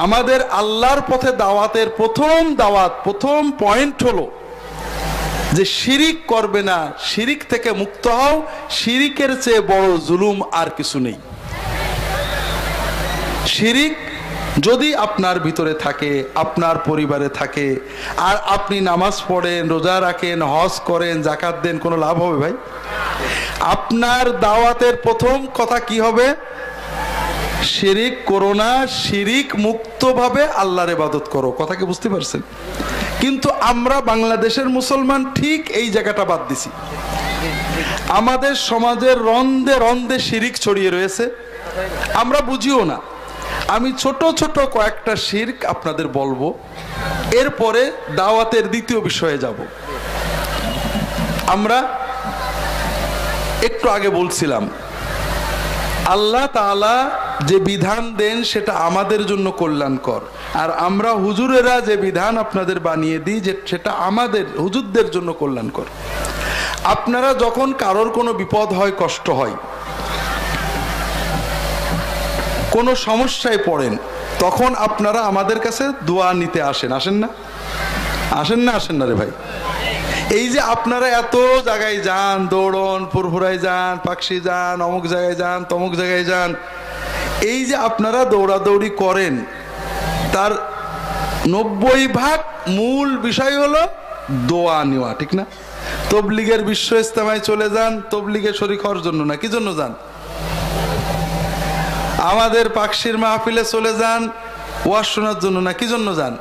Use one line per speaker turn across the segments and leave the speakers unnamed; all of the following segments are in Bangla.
আমাদের আল্লাহর পথে দাওয়াতের প্রথম দাওয়াত, প্রথম পয়েন্ট হলো যে শিরিক করবে না, শিরিক থেকে মুক্ত হও। শিরিকের চেয়ে বড় জুলুম আর কিছু নেই। শিরিক যদি আপনার ভিতরে থাকে, আপনার পরিবারে থাকে, আর আপনি নামাজ পড়েন, রোজা রাখেন, হজ করেন, জাকাত দেন, কোনো লাভ হবে ভাই? আপনার দাওয়াতের প্রথম কথা কি হবে? শিরিক করো না, শিরিক মুক্তভাবে আল্লাহর ইবাদত করো। কথা কি বুঝতে পারছেন? কিন্তু আমরা বাংলাদেশের মুসলমান ঠিক এই জায়গাটা বাদ দিছি। আমাদের সমাজের রন্ধে রন্ধে শিরিক ছড়িয়ে রয়েছে, আমরা বুঝিও না। আমি ছোট ছোট কয়েকটা শিরক আপনাদের বলবো, এরপরে দাওয়াতের দ্বিতীয় বিষয়ে যাব। আমরা একটু আগে বলছিলাম আল্লাহ তাআলা যে বিধান দেন সেটা আমাদের জন্য কল্যাণকর, আর আমরা হুজুরেরা যে বিধান আপনাদের বানিয়ে দিই যে সেটা আমাদের হুজুরদের জন্য কল্যাণকর। আপনারা যখন কারোর কোনো বিপদ হয়, কষ্ট হয়, কোনো সমস্যায় পড়েন, তখন আপনারা আমাদের কাছে দোয়া নিতে আসেন, আসেন না? আসেন না? আসেন না রে ভাই? এই যে আপনারা এত জায়গায় যান, দৌড়ন, ফুরফুরায় যান, পাকশি যান, অমুক জায়গায় যান, তমুক জায়গায় যান, এই যে আপনারা দৌড়াদৌড়ি করেন, তার 90% মূল বিষয় হলো দোয়া নেওয়া, ঠিক না? তবলিগের বিশ্ব ইজতেমায় চলে যান, তবলিগে শরীক হওয়ার জন্য না, কি জন্য যান? আমাদের পাকশির মাহফিলে চলে যান ওয়াজ শোনার জন্য না, কি জন্য যান?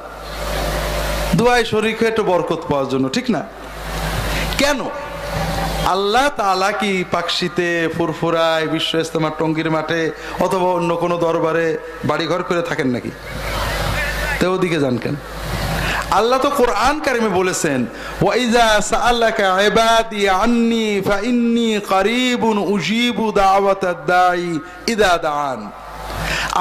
দোয়ায় শরীক হয়ে একটু বরকত পাওয়ার জন্য, ঠিক না? কেন? আল্লাহ তাআলা কি পাকশিতে, ফুরফুরায়, বিশ্ব ইজতেমা, টঙ্গীর মাঠে অথবা অন্য কোনো দরবারে বাড়িঘর করে থাকেন নাকি? তো ওদিকে যান কেন? আল্লাহ তো কোরআন কারিমে বলেছেন, ওয়াইজা সাআলাকা ইবাদি আন্নী ফাইন্নী কারীবুন উজিবু দাওয়াতাদ দাঈ ইযা দাআন।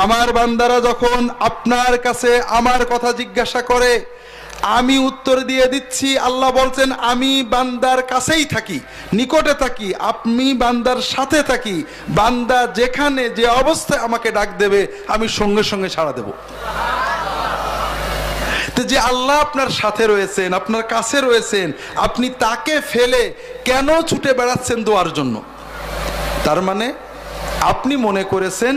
আমার বান্দারা যখন আপনার কাছে আমার কথা জিজ্ঞাসা করে, আমি উত্তর দিয়ে দিচ্ছি। আল্লাহ বলছেন আমি বান্দার কাছেই থাকি, নিকটে থাকি, আপনি বান্দার সাথে থাকি। বান্দা যেখানে যে অবস্থায় আমাকে ডাক দেবে আমি সঙ্গে সঙ্গে সাড়া দেব। যে আল্লাহ আপনার সাথে রয়েছেন, আপনার কাছে রয়েছেন, আপনি তাকে ফেলে কেন ছুটে বেড়াচ্ছেন দোয়ার জন্য? তার মানে আপনি মনে করেছেন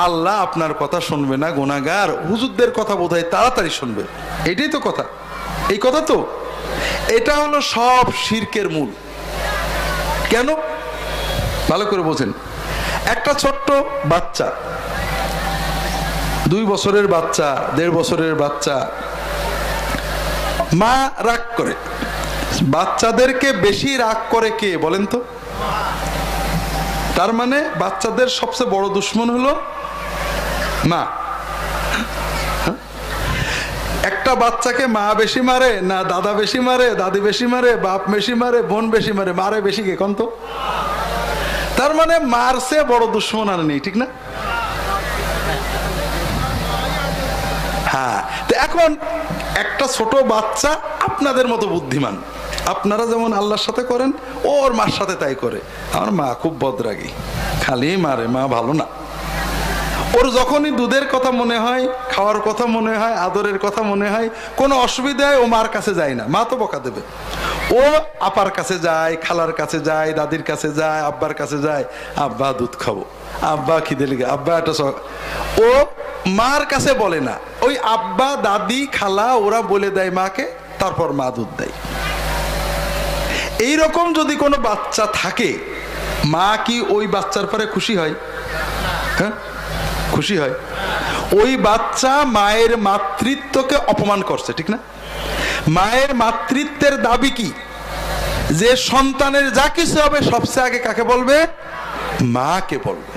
আল্লাহ আপনার কথা শুনবে না, গুনাহগার হুজুরদের কথা বোধহয় তাড়াতাড়ি শুনবে। এটাই তো কথা, এই কথা তো। এটা হলো সব শিরকের মূল। কেন? ভালো করে বোঝেন। একটা ছোট্ট বাচ্চা, 2 বছরের বাচ্চা, 1.5 বছরের বাচ্চা, মা রাগ করে। বাচ্চাদেরকে বেশি রাগ করে কে বলেন তো? তার মানে বাচ্চাদের সবচেয়ে বড় দুশ্মন হলো মা। একটা বাচ্চাকে মা বেশি মারে না দাদা বেশি মারে, দাদি বেশি মারে, বাপ বেশি মারে, বোন বেশি মারে? মারে বেশি কে কোন তো? তার মানে মারছে বড় দুশ্মন আর নেই, ঠিক না? হ্যাঁ, তো এখন একটা ছোট বাচ্চা আপনাদের মতো বুদ্ধিমান, আপনারা যেমন আল্লাহর সাথে করেন, ওর মার সাথে তাই করে। আমার মা খুব বদরাগী, খালি মারে, মা ভালো না। ওর যখনই দুধের কথা মনে হয়, খাওয়ার কথা মনে হয়, আদরের কথা মনে হয়, কোনো অসুবিধায় ও মার কাছে যায় না, মা তো বকা দেবে। ও আপার কাছে যায়, খালার কাছে যায়, দাদির কাছে যায়, আব্বার কাছে যায়, আব্বা দুধ খাবো, আব্বা খিদে লেগে, আব্বা একটা। ও মার কাছে বলে না, ওই আব্বা, দাদি, খালা ওরা বলে দেয় মাকে, তারপর মা দুধ দেয়। এইরকম যদি কোনো বাচ্চা থাকে, মা কি ওই বাচ্চার পরে খুশি হয়? হ্যাঁ, খুশি হয়। ওই বাচ্চা মায়ের মাতৃত্বকে অপমান করছে, ঠিক না? মায়ের মাতৃত্বের দাবি কি? যে সন্তানের যা কিছু হবে সবচেয়ে আগে কাকে বলবে? মাকে বলবে।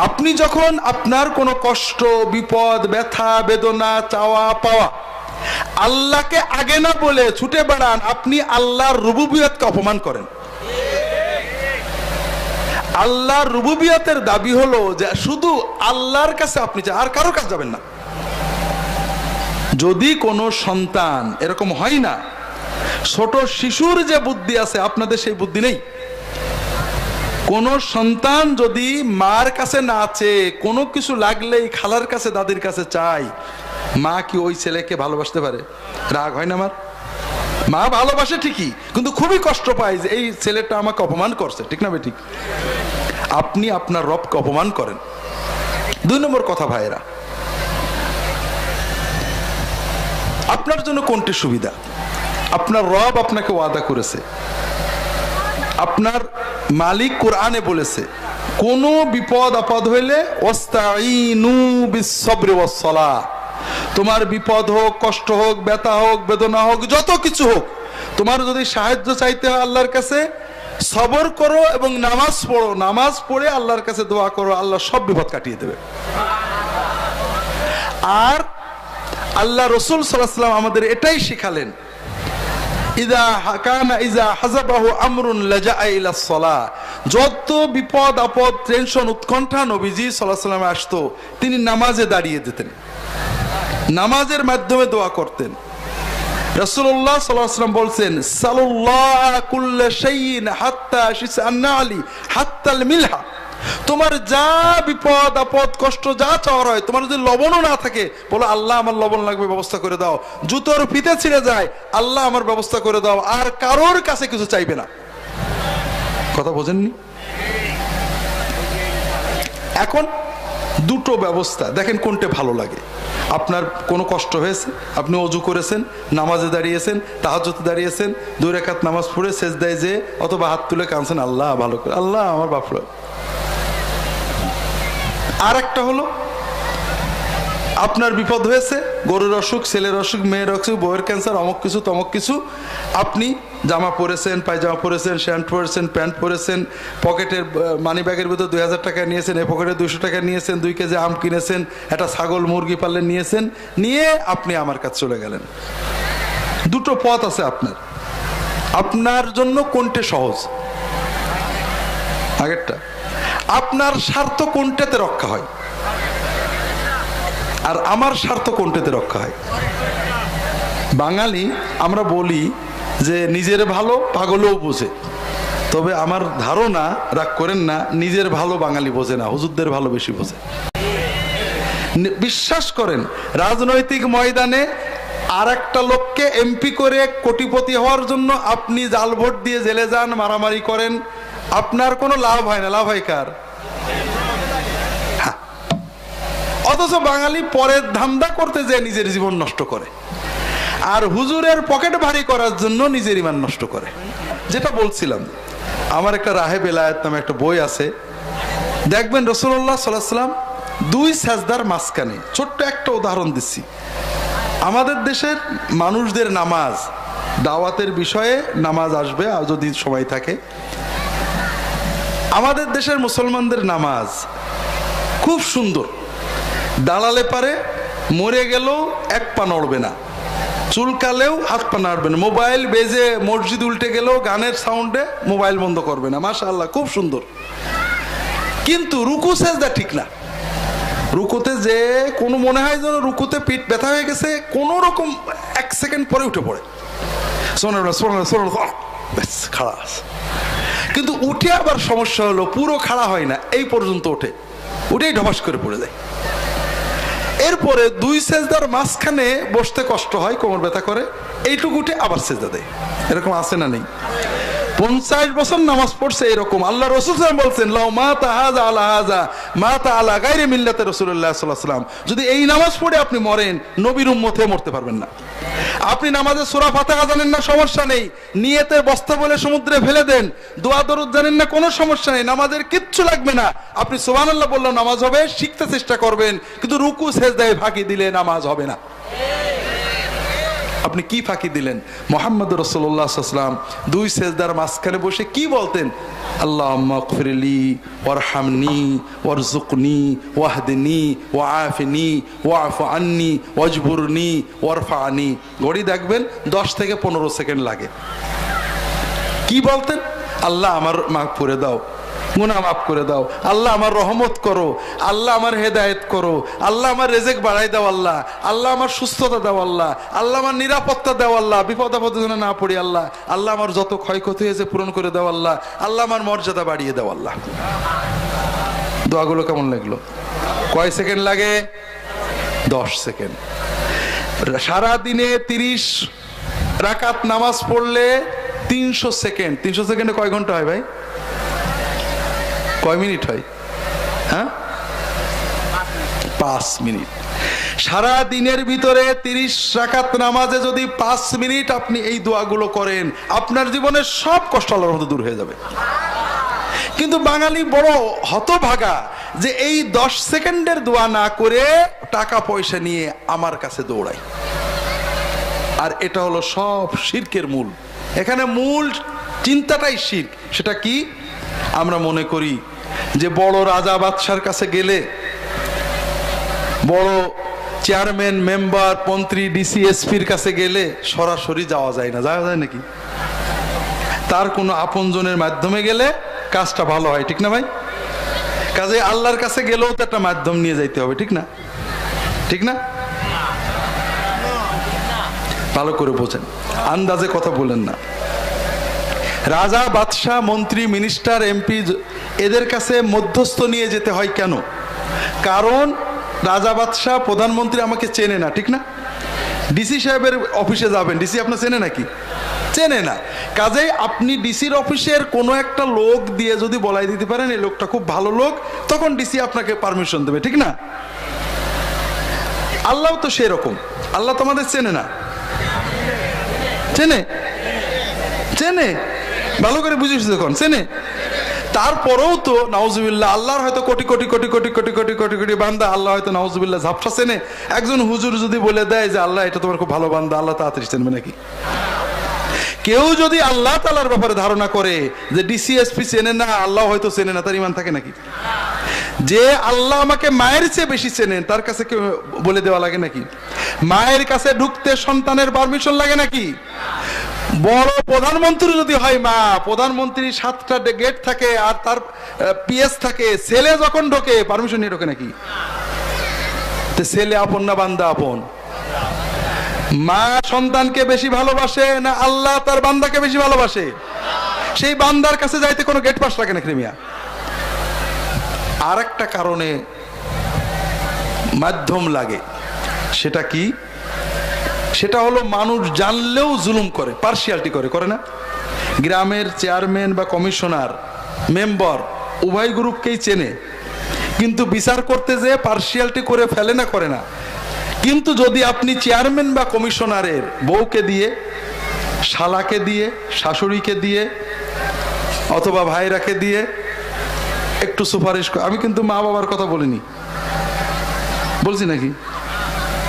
আপনি যখন আপনার কোনো কষ্ট, বিপদ, ব্যথা, বেদনা, চাওয়া পাওয়া আল্লাহকে আগে না বলে ছুটে বেড়ান, আপনি আল্লাহর রুবুবিয়তকে অপমান করেন। আল্লাহর রুবুবিয়তের দাবি হলো যে শুধু আল্লাহর কাছে আপনি আর কারো কাছে যাবেন না। যদি কোনো সন্তান এরকম হয় না, ছোট শিশুর যে বুদ্ধি আছে আপনাদের সেই বুদ্ধি নেই। কোন সন্তান যদি মার কাছে না চেয়ে কোনো কিছু লাগলেই খালার কাছে দাদির কাছে চায়, মা কি ওই ছেলেকে ভালোবাসতে পারে? রাগ হয় না আমার? মা ভালোবাসে ঠিকই, কিন্তু খুবই কষ্ট পায় যে এই ছেলেটা আমাকে অপমান করছে, ঠিক না বেঠিক? আপনি আপনার রবকে অপমান করেন। 2 নম্বর কথা ভাইরা, আপনার জন্য কোনটি সুবিধা? আপনার রব আপনাকে ওয়াদা করেছে, আপনার মালিক কোরআনে বলেছে কোন বিপদ আপদ হইলে ওয়াস্তাঈনু বিস-সাবরি ওয়াস-সালাহ, তোমার বিপদ হোক, কষ্ট হোক, ব্যথা হোক, বেদনা হোক, যত কিছু হোক, তোমার যদি সাহায্য চাইতে হয় আল্লাহর কাছে, সবর করো এবং নামাজ পড়ো, নামাজ পড়ে আল্লাহর কাছে দোয়া করো, আল্লাহ সব বিপদ কাটিয়ে দেবে। আর আল্লাহ রাসূল সাল্লাল্লাহু আলাইহি ওয়াসাল্লাম আমাদের এটাই শিখালেন, যত বিপদ আপদ, টেনশন, উৎকণ্ঠা নবীজি সাল্লাল্লাহু আলাইহি ওয়াসাল্লাম আসতো, তিনি নামাজে দাঁড়িয়ে দিতেন, নামাজের মাধ্যমে দোয়া করতেন। রাসূলুল্লাহ সাল্লাল্লাহু আলাইহি ওয়াসাল্লাম বলছেন, সাল্লাল্লাহু কুল্লা শাইইন হাত্তা শিসআন-নালি হাত্তাল মিলহা, তোমার যা বিপদ আপদ কষ্ট যা চাওয়ার হয়, তোমার যদি লবণও না থাকে, বলো আল্লাহ আমার লবণ লাগবে, ব্যবস্থা করে দাও। জুতোর ফিতে ছিঁড়ে যায়, আল্লাহ আমার ব্যবস্থা করে দাও। আর কারোর কাছে কিছু চাইবে না। কথা বোঝেননি? এখন দুটো ব্যবস্থা দেখেন কোনটা ভালো লাগে। আপনার কোনো কষ্ট হয়েছে, আপনি ওযু করেছেন, নামাজে দাঁড়িয়েছেন, তাহাজ্জুদে দাঁড়িয়েছেন, 2 রাকাত নামাজ পড়ে সেজদায় যে অথবা হাত তুলে কাঁদছেন, আল্লাহ ভালো করে, আল্লাহ আমার বাপরা। আর একটা হলো, আপনার বিপদ হয়েছে, গরুর অসুখ, ছেলের অসুখ, মেয়ের অসুখ, বউয়ের ক্যান্সার, অমুক কিছু তমক কিছু, আপনি জামা পরেছেন, পায়জামা পরেছেন, শ্যান্ট পরেছেন, প্যান্ট পরেছেন, পকেটের মানি ব্যাগের ভিতরে 2000 টাকা নিয়েছেন, এই পকেটে 200 টাকা নিয়েছেন, 2 কেজি আম কিনেছেন, একটা ছাগল মুরগি পাললে নিয়েছেন, নিয়ে আপনি আমার কাছে চলে গেলেন। দুটো পথ আছে আপনার, আপনার জন্য কোনটা সহজ? আগেরটা। আপনার স্বার্থ কোনটাতে রক্ষা হয় আর আমার স্বার্থ কোনটাতে রক্ষা হয়? বাঙালি আমরা বলি যে নিজের ভালো পাগলও বোঝে, তবে আমার ধারণা, রাগ করেন না, নিজের ভালো বাঙালি বোঝে না, হুজুরদের ভালো বেশি বোঝে। বিশ্বাস করেন, রাজনৈতিক ময়দানে আর একটা লোককে এমপি করে কোটিপতি হওয়ার জন্য আপনি জাল ভোট দিয়ে জেলে যান, মারামারি করেন, আপনার কোনো লাভ হয় না। লাভ হয় কার? অথচ বাঙালি পরের ধান্দা করতে যেয়ে নিজের জীবন নষ্ট করে, আর হুজুরের পকেট ভারী করার জন্য নিজের ঈমান নষ্ট করে। যেটা বলছিলাম, আমার একটা রাহে বেলায়েত নামে একটা বই আছে, দেখবেন রাসূলুল্লাহ সাল্লাল্লাহু আলাইহি ওয়াসাল্লাম 2 সাজদার মাঝখানে, ছোট্ট একটা উদাহরণ দিচ্ছি, আমাদের দেশের মানুষদের নামাজ, দাওয়াতের বিষয়ে নামাজ আসবে যদি সময় থাকে। আমাদের দেশের মুসলমানদের নামাজ খুব সুন্দর, দাঁড়ালে পারে মরে গেলেও 1 পা নড়বে না, চুলকালেও 1 পা নাড়বে না, মোবাইল বেজে মসজিদ উল্টে গেলেও গানের সাউন্ডে মোবাইল বন্ধ করবে না, মাশাআল্লাহ খুব সুন্দর। কিন্তু রুকু সেজদা ঠিক না। রুকুতে যে কোনো মনে হয় যেন রুকুতে পিঠ ব্যথা হয়ে গেছে, কোনো রকম 1 সেকেন্ড পরে উঠে পড়ে, খাড়া। কিন্তু উঠে আবার সমস্যা হলো, পুরো খাড়া হয় না, এই পর্যন্ত ওঠে, উঠেই ঢবাস করে পড়ে যায়। এরপরে 2 সেজদার মাঝখানে বসতে কষ্ট হয়, কোমর ব্যথা করে, এইটুকু উঠে আবার সেজদা দেয়। এরকম আছে না নেই? 50 বছর নামাজ পড়ছে এরকম। আল্লাহ রাসূল সাল্লাল্লাহু আলাইহি ওয়াসাল্লাম বলছেন, লাউ মাতা হাযা আলা হাযা মাতা আলা গায়রি মিল্লাতি রাসূলুল্লাহ সাল্লাল্লাহু আলাইহি ওয়াসাল্লাম, যদি এই নামাজ পড়ে আপনি মরেন, নবীর উম্মত হয়ে মরতে পারবেন না। আপনি নামাজে সূরা ফাতিহা জানেন না, সমস্যা নেই, নিয়তের বস্তা বলে সমুদ্রে ফেলে দেন। দোয়া দরুদ জানেন না, কোনো সমস্যা নেই, নামাজের কিচ্ছু লাগবে না, আপনি সুবহানাল্লাহ বললেও নামাজ হবে। শিখতে চেষ্টা করবেন, কিন্তু রুকু সেজদায় ফাঁকি দিলে নামাজ হবে না। আপনি কি ফাঁকি দিলেন? মুহাম্মদ রাসূলুল্লাহ সাল্লাল্লাহু আলাইহি ওয়াসাল্লাম 2 সেজদার মাঝখানে বসে কি বলতেন? আল্লাহুম্মা গফিরলি ওয়ারহামনি ওয়ারযুকনি ওয়াহদিনি ওয়াআফিনি ওয়াফু আন্নি ওয়াজবুরনি ওয়ারফানি। ঘড়ি দেখবেন 10 থেকে 15 সেকেন্ড লাগে। কি বলতেন? আল্লাহ আমার মাফ করে দাও, গুনাহ মাফ করে দাও, আল্লাহ আমার রহমত করো, আল্লাহ আমার হেদায়েত করো, আল্লাহ আমার রেজেক বাড়াই দাও, আল্লাহ আল্লাহ আমার সুস্থতা দাও, আল্লাহ আল্লাহ আমার নিরাপত্তা দাও, আল্লাহ বিপদ আপদে যেন না পড়ি, আল্লাহ আল্লাহ আমার যত ক্ষয়ক্ষতি হয়েছে পূরণ করে দাও, আল্লাহ আল্লাহ আমার মর্যাদা বাড়িয়ে দাও, আল্লাহ। দোয়াগুলো কেমন লাগলো? কয় সেকেন্ড লাগে? 10 সেকেন্ড। সারা দিনে 30 রাকাত নামাজ পড়লে 300 সেকেন্ড। 300 সেকেন্ডে কয় ঘন্টা হয় ভাই? কয় মিনিট হয়? হ্যাঁ, 5 মিনিট। সারা দিনের ভিতরে 30 রাকাত নামাজে যদি 5 মিনিট আপনি এই দোয়াগুলো করেন, আপনার জীবনের সব কষ্ট আল্লাহর মধ্যে দূর হয়ে যাবে। কিন্তু বাঙালি বড় হতভাগা যে এই 10 সেকেন্ডের দোয়া না করে টাকা পয়সা নিয়ে আমার কাছে দৌড়ায়। আর এটা হলো সব শিরকের মূল। এখানে মূল চিন্তাটাই শিরক। সেটা কি? আমরা মনে করি যে বড় রাজা বাদশার কাছে গেলে, বড় চেয়ারম্যান, মেম্বার, মন্ত্রী, ডিসি, এসপির কাছে গেলে সরাসরি যাওয়া যায় না। যাওয়া যায় নাকি? তার কোনো আপনজনের মাধ্যমে গেলে কাজটা ভালো হয়, ঠিক না ভাই? কাজে আল্লাহর কাছে গেলেও তো একটা মাধ্যম নিয়ে যাইতে হবে, ঠিক না? ঠিক না? ভালো করে বোঝেন, আন্দাজে কথা বলেন না। রাজা, বাদশাহ, মন্ত্রী, মিনিস্টার, এমপি এদের কাছে মধ্যস্থ নিয়ে যেতে হয় কেন? কারণ রাজা, বাদশাহ, প্রধানমন্ত্রী আমাকে চেনে না, ঠিক না? ডিসি সাহেবের অফিসে যাবেন, ডিসি আপনার চেনে নাকি? চেনে না। কাজেই আপনি ডিসির অফিসের কোনো একটা লোক দিয়ে যদি বলাই দিতে পারেন এই লোকটা খুব ভালো লোক, তখন ডিসি আপনাকে পারমিশন দেবে, ঠিক না? আল্লাহ তো সেরকম। আল্লাহ তোমাদের চেনে না? চেনে? চেনে? ভালো করে বুঝিস যখন চেনে। তারপরেও তো নাউজুবিল্লাহ, আল্লাহর হয়তো কোটি কোটি কোটি কোটি কোটি কোটি কোটি কোটি বান্দা, আল্লাহ হয়তো নাউজুবিল্লাহ ঝাপসা চেনে। একজন হুজুর যদি বলে দেয় যে আল্লাহ এটা তোমার খুব ভালো বান্দা, আল্লাহ তাড়াতাড়ি চেনবে নাকি? কেউ যদি আল্লাহ তাআলার ব্যাপারে ধারণা করে যে ডিসিএসপি চেনে না, আল্লাহ হয়তো চেনে না, তার ঈমান থাকে নাকি? যে আল্লাহ আমাকে মায়ের চেয়ে বেশি চেনেন, তার কাছে কেউ বলে দেওয়া লাগে নাকি? মায়ের কাছে ঢুকতে সন্তানের পারমিশন লাগে নাকি? বড় প্রধানমন্ত্রী যদি হয় মা, প্রধানমন্ত্রী 7টা গেট থাকে আর তার পিএস থাকে, ছেলে যখন ঢোকে পারমিশন নিয়ে ঢোকে নাকি? ছেলে আপন না বান্দা আপন? মা সন্তানকে বেশি ভালোবাসে না আল্লাহ তার বান্দাকে বেশি ভালোবাসে? সেই বান্দার কাছে যাইতে কোনো গেট পাস লাগে না ক্রিমিয়া? আর একটা কারণে মাধ্যম লাগে। সেটা কি? সেটা হলো মানুষ জানলেও জুলুম করে, পার্সিয়ালিটি করে, করে না? গ্রামের চেয়ারম্যান বা কমিশনার, মেম্বার উভয় গ্রুপকেই চেনে, কিন্তু বিচার করতে যেয়ে পার্সিয়ালিটি করে ফেলে না? করে না? কিন্তু যদি আপনি চেয়ারম্যান বা কমিশনারের বউকে দিয়ে, শালাকে দিয়ে, শাশুড়িকে দিয়ে অথবা ভাইরাকে দিয়ে একটু সুপারিশ, আমি কিন্তু মা বাবার কথা বলিনি, বলছি নাকি?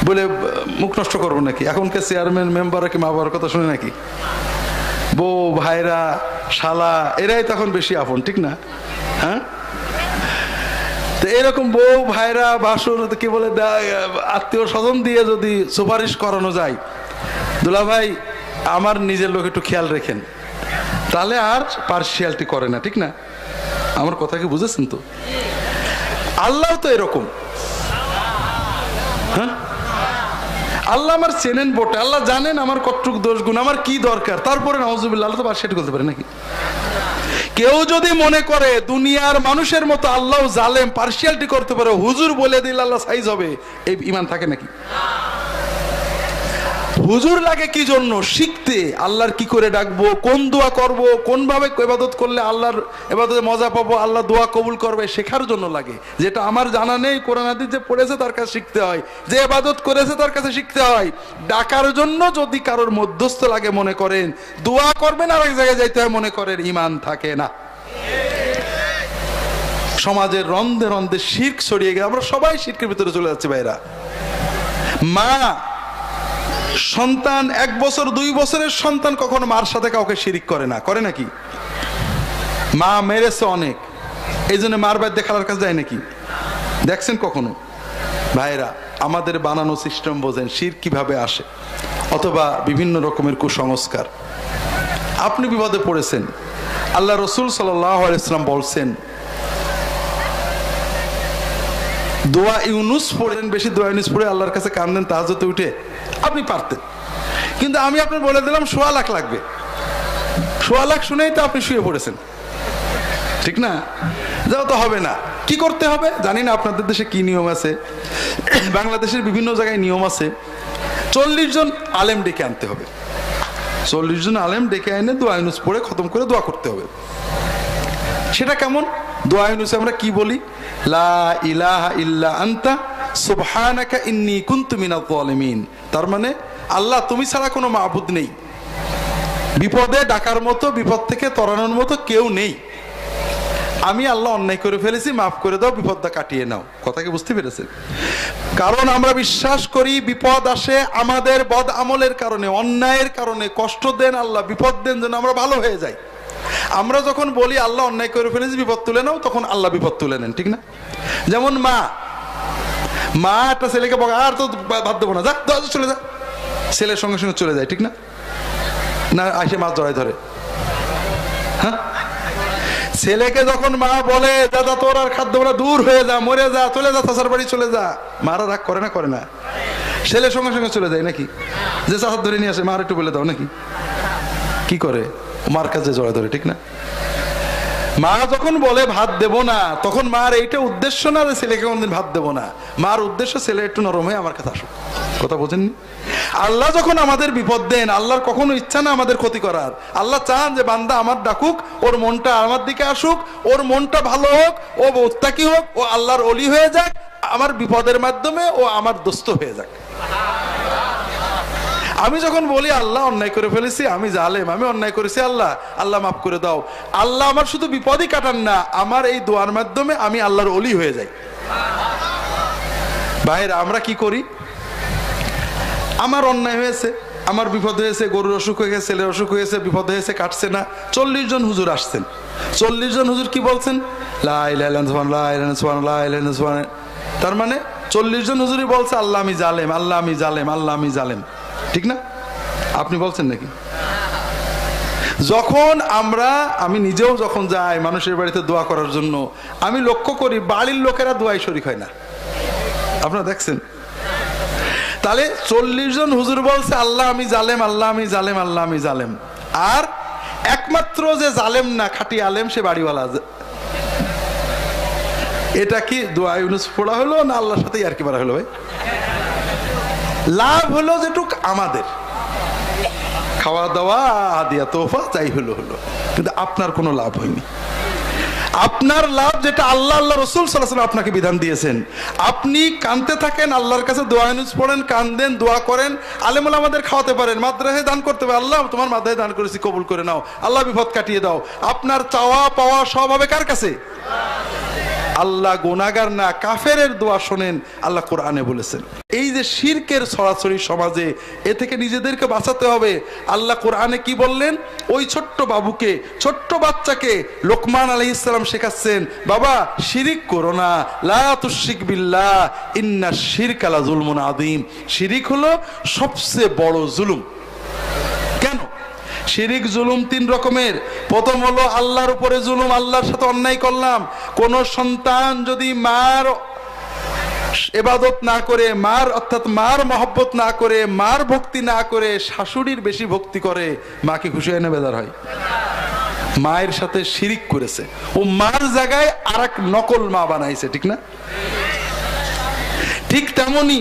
বলে মুখ নষ্ট করবো নাকি? এখনকার চেয়ারম্যান মেম্বাররা কি মা বাবার কথা শুনে নাকি? বউ, ভাইরা, শালা এরাই তখন বেশি আপন, ঠিক না? হ্যাঁ, তো এরকম বউ, ভাইরা, ভাসুর কি বলে আত্মীয় স্বজন দিয়ে যদি সুপারিশ করানো যায়, দুলা ভাই আমার নিজের লোক একটু খেয়াল রেখেন, তাহলে আর পার্সিয়ালিটি করে না, ঠিক না? আমার কথা কি বুঝেছেন? তো আল্লাহ তো এরকম। হ্যাঁ, আল্লাহ আমার চেনেন বটে, আল্লাহ জানেন আমার কতটুকু দোষ গুণ, আমার কি দরকার, তারপরে নাউজুবিল্লাহ আল্লাহ তো পার্সিয়ালিটি করতে পারে নাকি? কেউ যদি মনে করে দুনিয়ার মানুষের মতো আল্লাহ জালেম, পার্সিয়ালিটি করতে পারে, হুজুর বলে দিলে আল্লাহ সাইজ হবে, এই ঈমান থাকে নাকি? হুজুর লাগে কি জন্য? শিখতে, আল্লাহর কি করে ডাকবো, কোন দোয়া করব, কোন ভাবে ইবাদত করলে আল্লাহর ইবাদতে মজা পাবো, আল্লাহ দোয়া কবুল করবে, শেখার জন্য লাগে। যেটা আমার জানা নেই, কোরআন হাদিস যে পড়েছে তার কাছে শিখতে হয়, যে ইবাদত করেছে তার কাছে শিখতে হয়। ডাকার জন্য যদি কারোর মধ্যস্থ লাগে মনে করেন, দোয়া করবেন আর এক জায়গায় যাইতে হয় মনে করেন, ঈমান থাকে না। সমাজের রন্ধে রন্ধে শিরক ছড়িয়ে গেছে, আমরা সবাই শিরকের ভিতরে চলে যাচ্ছি ভাইরা। মা সন্তান 1 বছর 2 বছরের সন্তান কখনো মার সাথে কাউকে শিরিক করে না, করে নাকি? মা মেরেছে অনেক, এই জন্য মার বাদ দেখার কাছে যায় নাকি? দেখছেন কখনো? ভাইরা আমাদের বানানো সিস্টেম বোঝেন, শিরক কিভাবে আসে, অথবা বিভিন্ন রকমের কুসংস্কার। আপনি বিপদে পড়েছেন, আল্লাহ রসুল সাল্লাল্লাহু আলাইহি ওয়াসাল্লাম বলছেন দোয়া ইউনুস পড়েন, বেশি দোয়া ইউনুস পড়ে আল্লাহর কাছে কান্দেন তাহাজ্জুদে উঠে, আপনি পারতেন। কিন্তু আমি আপনার বলে দিলাম 1.25 লাখ লাগবে, 1.25 লাখ শুনেই তো আপনি শুয়ে পড়েছেন, ঠিক না? যাও তো হবে না। কি করতে হবে জানি না আপনাদের দেশে কি নিয়ম আছে, বাংলাদেশের বিভিন্ন জায়গায় নিয়ম আছে। 40 জন আলেম ডেকে আনতে হবে, 40 জন আলেম ডেকে এনে দোয়া ইউনুস পড়ে খতম করে দোয়া করতে হবে। সেটা কেমন? দোয়া ইউনুসে আমরা কি বলি? লা ইলাহা ইল্লা আনতা সুবহানাকা ইন্নী কুনতু মিনাজ জালিমিন। তার মানে আল্লাহ তুমি ছাড়া কোনো মাবুদ নেই, বিপদে ডাকার মতো, বিপদ থেকে তরানোর মতো কেউ নেই, আমি আল্লাহ অন্যায় করে ফেলেছি, মাফ করে দাও, বিপদটা কাটিয়ে নাও। কথা কি বুঝতে পেরেছেন? কারণ আমরা বিশ্বাস করি বিপদ আসে আমাদের বদ আমলের কারণে, অন্যায়ের কারণে। কষ্ট দেন আল্লাহ, বিপদ দেন যেন আমরা ভালো হয়ে যাই। আমরা যখন বলি আল্লাহ অন্যায় করে ফেলেছি, বিপদ তুলে নাও, তখন আল্লাহ বিপদ তুলে নেন, ঠিক না? যেমন মা একটা ছেলেকে বলে আর তো ভাত দেবো না, যা চলে যা, ছেলের সঙ্গে সঙ্গে চলে যায়, ঠিক না? না আসে মাছ জড়াই ধরে। হ্যাঁ, ছেলেকে যখন মা বলে দাদা তোর আর খাদ্য না, দূর হয়ে যা, মরে যা, চলে যা, চাচার বাড়ি চলে যা, মারা রাগ করে না? করে না? ছেলের সঙ্গে সঙ্গে চলে যায় নাকি? যে চাচার ধরে নিয়ে আসে, মার একটু বলে দাও নাকি? কি করে? মার কাছে জড়াই ধরে, ঠিক না? মা যখন বলে ভাত দেব না, তখন মার এইটা উদ্দেশ্য না যে ছেলেকে কোনদিন ভাত দেব না, মার উদ্দেশ্য ছেলে একটু নরম হয়ে আমার কাছে আসুক। কথা বোঝেননি? আল্লাহ যখন আমাদের বিপদ দেন, আল্লাহর কখনো ইচ্ছা না আমাদের ক্ষতি করার। আল্লাহ চান যে বান্দা আমার ডাকুক, ওর মনটা আমার দিকে আসুক, ওর মনটা ভালো হোক, ও মুত্তাকি হোক, ও আল্লাহর ওলি হয়ে যাক, আমার বিপদের মাধ্যমে ও আমার দোস্ত হয়ে যাক। আমি যখন বলি আল্লাহ অন্যায় করে ফেলেছি, আমি জালেম, আমি অন্যায় করেছি, আল্লাহ আল্লাহ মাফ করে দাও, আল্লাহ আমার শুধু বিপদই কাটান না, আমার এই দোয়ার মাধ্যমে আমি আল্লাহর ওলি হয়ে যাই। ভাইরা, আমরা কি করি? আমার অন্যায় হয়েছে, আমার বিপদ হয়েছে, গরুর অসুখ হয়ে গেছে, ছেলের অসুখ হয়েছে, বিপদ হয়েছে, কাটছে না। 40 জন হুজুর আসছেন, 40 জন হুজুর কি বলছেন? লা ইলাহা ইল্লাল্লাহ, লা ইলাহা ইল্লাল্লাহ, লা ইলাহা ইল্লাল্লাহ। তার মানে 40 জন হুজুরই বলছে আল্লাহ আমি জালেম, আল্লাহ আমি জালেম, আল্লাহ আমি জালেম, ঠিক না? আপনি বলছেন নাকি? যখন আমি নিজেও যখন যাই মানুষের বাড়িতে দোয়া করার জন্য, আমি লক্ষ্য করি বাড়ির লোকেরা দোয়ায় শরীক হয় না। আপনারা দেখছেন? তাহলে 40 জন হুজুর বলছে আল্লাহ আমি জালেম, আল্লাহ আমি জালেম, আল্লাহ আমি জালেম, আর একমাত্র যে জালেম না খাঁটি আলেম সে বাড়িওয়ালা। এটা কি দোয়া ইউনুস পড়া হলো না আল্লাহর সাথে আর কি বলা হলো? ভাই, লাভ হলো যেটুক আমাদের, খাওয়া দাওয়া হাদিয়া তোফা যাই হলো, কিন্তু আপনার কোনো লাভ হয়নি। আপনার লাভ যেটা আল্লাহ আল্লাহ রাসূল সাল্লাল্লাহু আলাইহি ওয়াসাল্লাম আপনাকে বিধান দিয়েছেন। আপনি কাঁদতে থাকেন, আল্লাহর কাছে দোয়া ইউনুস পড়েন, কান্দেন, দোয়া করেন, আলেম ওলামাদের খাওয়াতে পারেন, মাদ্রাসায় দান করতে পারেন, আল্লাহ তোমার মাদ্রাসায় দান করেছি কবুল করে নাও, আল্লাহ বিপদ কাটিয়ে দাও। আপনার চাওয়া পাওয়া সব হবে কার কাছে? আল্লাহ গুনাহগার না, কাফেরের দোয়া শোনেন, আল্লাহ কোরআনে বলেছেন। এই যে শিরকের ছড়াছড়ি সমাজে, এ থেকে নিজেদেরকে বাঁচাতে হবে। আল্লাহ কোরআনে কি বললেন? ওই ছোট্ট বাবুকে, ছোট্ট বাচ্চাকে লোকমান আলাইহিস সালাম শেখাচ্ছেন, বাবা শিরিক করো না, লা তুশরিক বিল্লাহ ইন্নাশ শিরকা লাযুলমুন আযীম। শিরিক হলো সবচেয়ে বড় জুলুম। কেন? শিরিক জুলুম 3 রকমের। প্রথম হলো আল্লাহর উপরে জুলুম, আল্লাহর সাথে অন্যায় করলাম। কোন সন্তান যদি মার ইবাদত না করে, মার অর্থাৎ মার মহব্বত না করে, মার ভক্তি না করে, শাশুড়ির বেশি ভক্তি করে, মা কি খুশি হয় না বেজার হয়? মায়ের সাথে শিরিক করেছে, ও মার জায়গায় আরেক নকল মা বানাইছে, ঠিক না? ঠিক তেমনি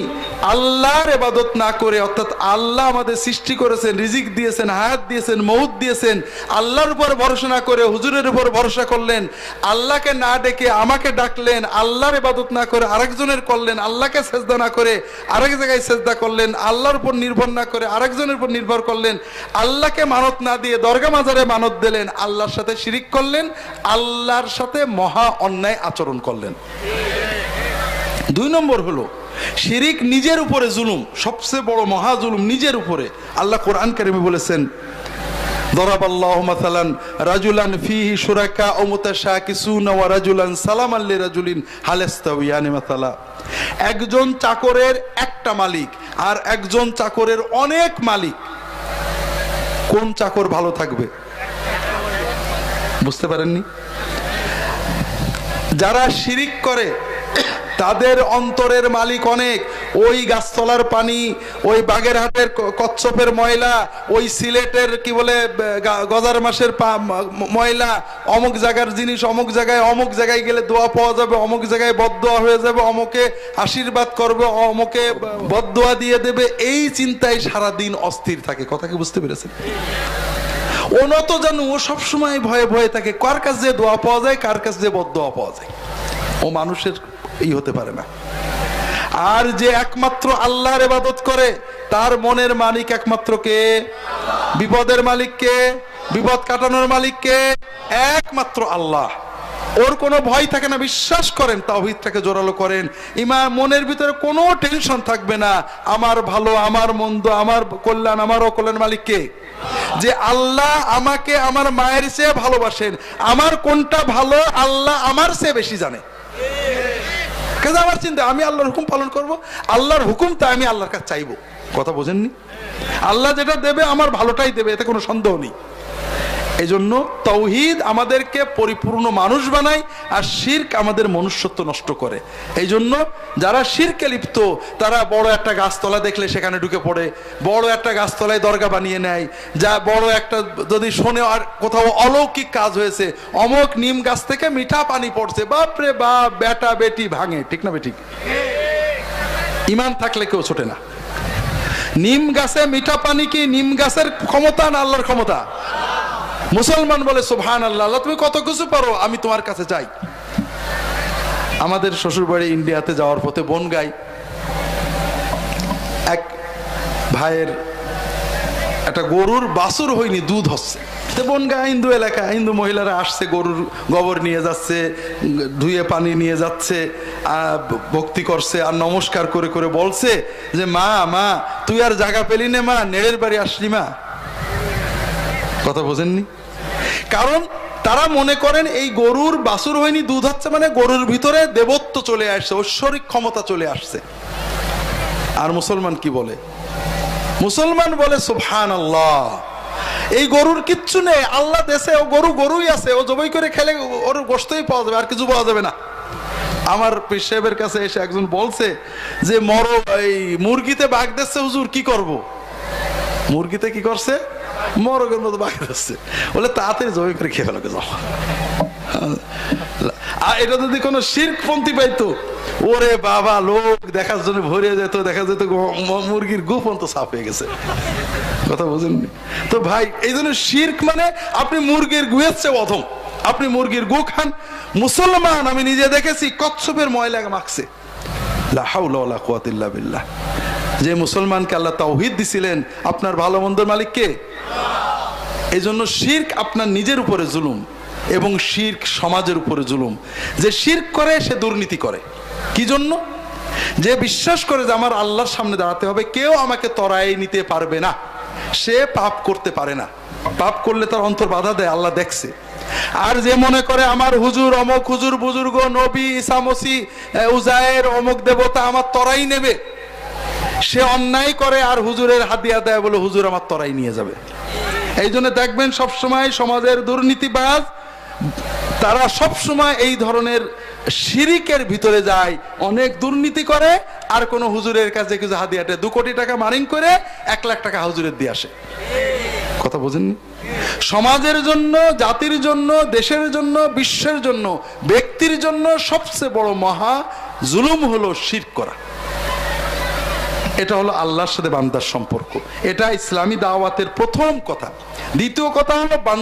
আল্লাহর ইবাদত না করে, অর্থাৎ আল্লাহ আমাদের সৃষ্টি করেছেন, রিজিক দিয়েছেন, হায়াত দিয়েছেন, মউত দিয়েছেন, আল্লাহর উপর ভরসা না করে হুজুরের উপর ভরসা করলেন, আল্লাহকে না ডেকে আমাকে ডাকলেন, আল্লাহর ইবাদত না করে আরেকজনের করলেন, আল্লাহকে সেজদা না করে আরেক জায়গায় সেজদা করলেন, আল্লাহর উপর নির্ভর না করে আরেকজনের উপর নির্ভর করলেন, আল্লাহকে মানত না দিয়ে দরগা মাজারে মানত দিলেন, আল্লাহর সাথে শিরিক করলেন, আল্লাহর সাথে মহা অন্যায় আচরণ করলেন। 2 নম্বর হলো শিরিক নিজের উপরে জুলুম, সবচেয়ে বড় মহা জুলুম নিজের উপরে। আল্লাহ কোরআন কারিমে বলেছেন, দরাবাল্লাহু মাসালান রাজুলান ফিহি শুরাকা ও মুতাশাকিসুনা ওয়া রাজুলান সালামান লিরাজুলিন হাল ইস্তাওয়ায়ানি মাসালা। একজন চাকরের একটা মালিক আর একজন চাকরের অনেক মালিক, কোন চাকর ভালো থাকবে? বুঝতে পারেননি? যারা শিরিক করে তাদের অন্তরের মালিক অনেক। ওই গাছতলার পানি, ওই বাগেরহাটের কচ্ছপের ময়লা, ওই সিলেটের কি বলে গজার মাসের ময়লা, অমুক জায়গার জিনিস অমুক জায়গায় গেলে দোয়া পাওয়া যাবে, অমুক জায়গায় বদদোয়া হয়ে যাবে, অমুকে আশীর্বাদ করবে, অমুকে বদদোয়া দিয়ে দেবে, এই চিন্তায় সারাদিন অস্থির থাকে। কথা কি বুঝতে পেরেছেন? ও নত জানু, ও সবসময় ভয়ে ভয়ে থাকে কার কাছে যে দোয়া পাওয়া যায়, কার কাছে যে বদদোয়া পাওয়া যায়। ও মানুষের হতে পারে না। আর যে একমাত্র আল্লাহর ইবাদত করে তার মনের মালিক একমাত্র কে? বিপদের মালিক কে? বিপদ কাটানোর মালিক কে? একমাত্র আল্লাহ। ওর কোনো ভয় থাকে না। বিশ্বাস করেন, তাওহীদটাকে জোরালো করেন, ইমান মনের ভিতরে কোনো টেনশন থাকবে না। আমার ভালো, আমার মন্দ, আমার কল্যাণ, আমার অকল্যাণ মালিক কে? যে আল্লাহ আমাকে আমার মায়ের চেয়ে ভালোবাসেন। আমার কোনটা ভালো আল্লাহ আমার চেয়ে বেশি জানে। আমার চিন্তা, আমি আল্লাহর হুকুম পালন করব, আল্লাহর হুকুমটা আমি আল্লাহর কাছে চাইবো। কথা বোঝেননি? আল্লাহ যেটা দেবে আমার ভালোটাই দেবে, এতে কোনো সন্দেহ নেই। এই জন্য তাওহীদ আমাদেরকে পরিপূর্ণ মানুষ বানায়, আর শিরক আমাদের মনুষ্যত্ব নষ্ট করে। এই জন্য যারা শিরকে লিপ্ত তারা বড় একটা গাছতলা দেখলে সেখানে ঢুকে পড়ে, বড় একটা গাছতলায় দরগা বানিয়ে নেয়। যা বড় একটা যদি শোনে আর কোথাও অলৌকিক কাজ হয়েছে, অমুক নিম গাছ থেকে মিঠা পানি পড়ছে, বাপরে বাপ, বেটা বেটি ভাঙে। ঠিক না বেঠিক? ঈমান থাকলে কেউ ছোটে না। নিম গাছে মিঠা পানি কি নিম গাছের ক্ষমতা না আল্লাহর ক্ষমতা? মুসলমান বলে সুবহানাল্লাহ, আল্লাহ তুমি কত কিছু পারো, আমি তোমার কাছে যাই। আমাদের শ্বশুরবাড়ি ইন্ডিয়াতে যাওয়ার পথে বনগাই এক ভাইয়ের একটা গরুর বাছুর হয়নি, দুধ হচ্ছে। বনগাঁ হিন্দু এলাকা, হিন্দু মহিলারা আসছে, গরুর গোবর নিয়ে যাচ্ছে, ধুয়ে পানি নিয়ে যাচ্ছে, ভক্তি করছে, আর নমস্কার করে করে বলছে যে মা মা তুই আর জায়গা পেলি না মা, নেড়ের বাড়ি আসলি মা। কথা বোঝেননি? কারণ তারা মনে করেন এই গরুর বাছুর হয়নি, দুধ হচ্ছে মানে গরুর ভিতরে দেবত্ব চলে আসছে, ঐশ্বরিক ক্ষমতা চলে আসছে। আর মুসলমান কি বলে? মুসলমান বলে সুবহানাল্লাহ, এই গরুর কিচ্ছু নেই, আল্লাহ দেশে ও গরু গরুই আছে, ও জবাই করে খেলে ওর গোশতই পাওয়া যাবে, আর কিছু পাওয়া যাবে না। আমার পীর সাহেবের কাছে এসে একজন বলছে যে এই মুরগিতে বাঘ দিচ্ছে হুজুর, কি করব? মুরগিতে কি করছে? মরগের মতো বাঘ দিচ্ছে। বলে তাড়াতাড়ি জবাই করে খেয়ে ফেলোকে যাও। আর এটা যদি কোনো শিরকপন্থী পাইতো, ওরে বাবা, লোক দেখার জন্য ভরে যেত, দেখা যেত মুরগির গু পর্যন্ত সাফ হয়ে গেছে। কথা বুঝেননি তো ভাই? এই জন্য শিরক মানে আপনি মুরগির গুয়ের চেয়ে অধম, আপনি মুরগির গু খান। মুসলমান আমি নিজে দেখেছি কচ্ছপের ময়লা মাখছে। লা হাওলা ওয়ালা কুওয়াতা ইল্লা বিল্লাহ। যে মুসলমানকে আল্লাহ তাওহীদ দিছিলেন, আপনার ভালো মন্দের মালিক কে? এই জন্য শিরক আপনার নিজের উপরে জুলুম, এবং শিরক সমাজের উপরে জুলুম। যে শিরক করে সে দুর্নীতি করে। কি জন্য? যে বিশ্বাস করে যে আমার আল্লাহর সামনে দাঁড়াতে হবে, কেউ আমাকে তরাই নিতে পারবে না, সে পাপ করতে পারে না। পাপ করলে তার অন্তর বাধা দেয়, আল্লাহ দেখছে। আর যে মনে করে আমার হুজুর, অমুক হুজুর বুজুর্গ, নবী, ঈসা মসি, উজায়ের, অমুক দেবতা আমার তরাই নেবে, সে অন্যায় করে আর হুজুরের হাদিয়া দেয় বলে হুজুর আমার তরাই নিয়ে যাবে। এই জন্য দেখবেন সবসময় সমাজের দুর্নীতিবাজ তারা সবসময় এই ধরনের শিরিকের ভিতরে যায়, অনেক দুর্নীতি করে, আর কোন হুজুরের কাছে কিছু হাদিয়াতে 2 কোটি টাকা মারিং করে 1 লাখ টাকা হুজুরের দিয়ে আসে। কথা বোঝেননি? সমাজের জন্য, জাতির জন্য, দেশের জন্য, বিশ্বের জন্য, ব্যক্তির জন্য সবচেয়ে বড় মহা জুলুম হলো শিরক করা। এটা হলো আল্লাহর সাথে বান্দার সম্পর্ক। এটা ইসলামী দাওয়াতের প্রথম কথা। দ্বিতীয় কথা হলো